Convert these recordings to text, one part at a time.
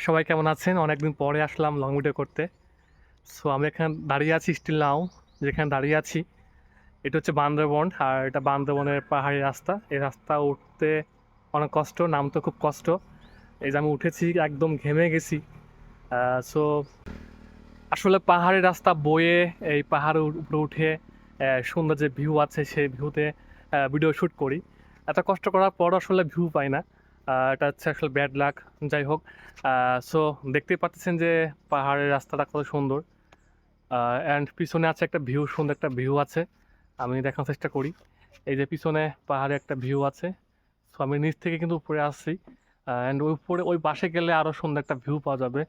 সবাই কেমন আছেন? অনেকদিন পরে আসলাম লং ভিডিও করতে। সো আমি এখানে দাঁড়িয়ে আছি স্টিল নাও, যেখানে দাঁড়িয়ে আছি এটা হচ্ছে বান্দরবন। আর এটা বান্দরবনের পাহাড়ি রাস্তা। এই রাস্তা উঠতে অনেক কষ্ট, নামতে খুব কষ্ট। এই যে আমি উঠেছি একদম ঘেমে গেছি। সো আসলে পাহাড়ি রাস্তা বয়ে এই পাহাড়ের উপরে উঠে সুন্দর যে ভিউ আছে সেই ভিউতে ভিডিও শ্যুট করি। এত কষ্ট করার পর আসলে ভিউ পাই না। এটা হচ্ছে আসলে ব্যাড লাক। যাই হোক, সো দেখতেই পাচ্ছেন যে পাহাড়ের রাস্তাটা কত সুন্দর। অ্যান্ড পিছনে আছে একটা ভিউ, সুন্দর একটা ভিউ আছে। আমি দেখানোর চেষ্টা করি। এই যে পিছনে পাহাড়ে একটা ভিউ আছে। সো আমি নিচ থেকে কিন্তু উপরে আসছি। অ্যান্ড ওই উপরে ওই পাশে গেলে আরও সুন্দর একটা ভিউ পাওয়া যাবে।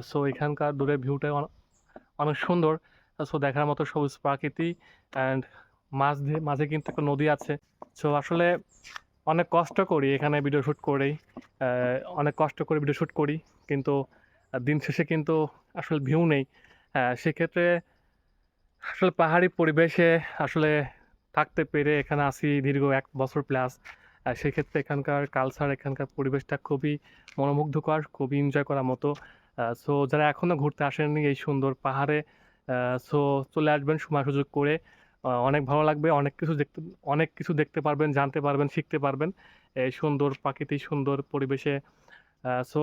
সো এখানকার দূরের ভিউটা অনেক সুন্দর। সো দেখার মতো সবুজ প্রাকৃতি। অ্যান্ড মাঝে কিন্তু একটা নদী আছে। সো আসলে অনেক কষ্ট করি এখানে ভিডিও শ্যুট করেই। অনেক কষ্ট করে ভিডিও শ্যুট করি, কিন্তু দিন শেষে কিন্তু আসলে ভিউ নেই। সেক্ষেত্রে আসলে পাহাড়ি পরিবেশে আসলে থাকতে পেরে এখানে আসি দীর্ঘ ১ বছর প্লাস। সেক্ষেত্রে এখানকার কালচার, এখানকার পরিবেশটা খুবই মনোমুগ্ধকর, খুবই এনজয় করার মতো। সো যারা এখনও ঘুরতে আসেননি এই সুন্দর পাহাড়ে, সো চলে আসবেন সময় সুযোগ করে। অনেক ভালো লাগবে, অনেক কিছু দেখতে পারবেন, জানতে পারবেন, শিখতে পারবেন এই সুন্দর প্রাকৃতিক সুন্দর পরিবেশে। সো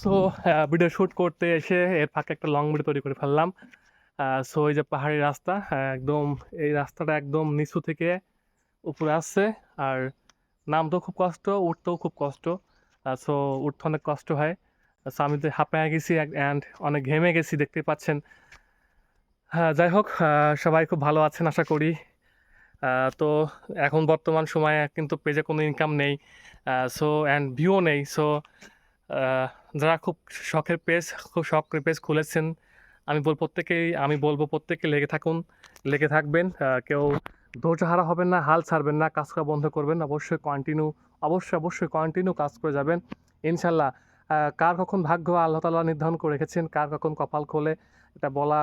সো ভিডিও শ্যুট করতে এসে এর ফাঁকে একটা লং ভিডিও তৈরি করে ফেললাম। সো এই যে পাহাড়ি রাস্তা, একদম এই রাস্তাটা একদম নিচু থেকে উপরে আসছে। আর নামতেও খুব কষ্ট, উঠতেও খুব কষ্ট। সো উঠতে অনেক কষ্ট হয়। সো আমি তো হাঁপায়ে গেছি অ্যান্ড অনেক ঘেমে গেছি, দেখতেই পাচ্ছেন। হ্যাঁ, যাই হোক, সবাই খুব ভালো আছেন আশা করি। তো এখন বর্তমান সময়ে কিন্তু পেজে কোনো ইনকাম নেই। সো অ্যান্ড ভিউও নেই। সো যারা খুব শখের পেজ, খুব শখ করে পেজ খুলেছেন, আমি বলবো প্রত্যেকে লেগে থাকুন, লেগে থাকবেন। কেউ ধৈর্যহারা হবেন না, হাল ছাড়বেন না, কাজ করা বন্ধ করবেন না। অবশ্যই কন্টিনিউ কাজ করে যাবেন ইনশাল্লাহ। কার কখন ভাগ্য আল্লাহ তাআলা নির্ধারণ করে রেখেছেন, কার কখন কপাল খোলে এটা বলা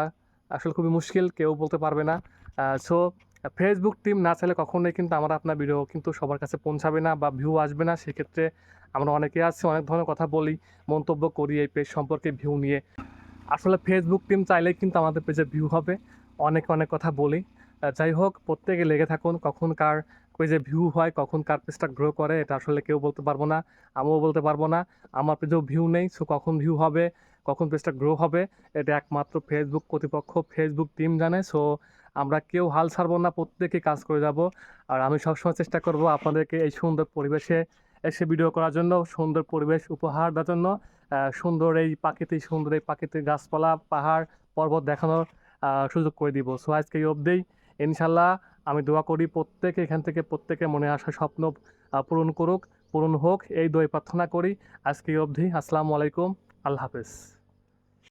আসলে খুবই মুশকিল, কেউ বলতে পারবে না। সো ফেসবুক টিম না চাইলে কখনোই কিন্তু আমরা আপনার ভিডিও কিন্তু সবার কাছে পৌঁছাবে না বা ভিউ আসবে না। সেক্ষেত্রে আমরা অনেকে আছি, অনেক ধরনের কথা বলি, মন্তব্য করি এই পেজ সম্পর্কে ভিউ নিয়ে। আসলে ফেসবুক টিম চাইলেই কিন্তু আমাদের পেজে ভিউ হবে। অনেকে অনেক কথা বলি। যাই হোক, প্রত্যেকে লেগে থাকুন। কখন কার পেজে ভিউ হয়, কখন কার পেজটা গ্রো করে এটা আসলে কেউ বলতে পারবো না, আমিও বলতে পারবো না। আমার পেজেও ভিউ নেই, সো কখন ভিউ হবে, কখন পেজটা গ্রো হবে এটা একমাত্র ফেসবুক কর্তৃপক্ষ, ফেসবুক টিম জানে। সো আমরা কেউ হাল ছাড়বো না, প্রত্যেকে কাজ করে যাব। আর আমি সবসময় চেষ্টা করব আপনাদেরকে এই সুন্দর পরিবেশে এসে ভিডিও করার জন্য, সুন্দর পরিবেশ উপহার দেওয়ার জন্য, সুন্দর এই প্রাকৃতিক গাছপালা, পাহাড়, পর্বত দেখানোর সুযোগ করে দিব। সো আজকে এই অবধিই। ইনশাল্লাহ আমি দোয়া করি প্রত্যেকে এখান থেকে প্রত্যেকের মনে আসা স্বপ্ন পূরণ হোক, এই দোয়া প্রার্থনা করি। আজকে এই অবধি। আসসালামু আলাইকুম, আল্লাহ হাফেজ।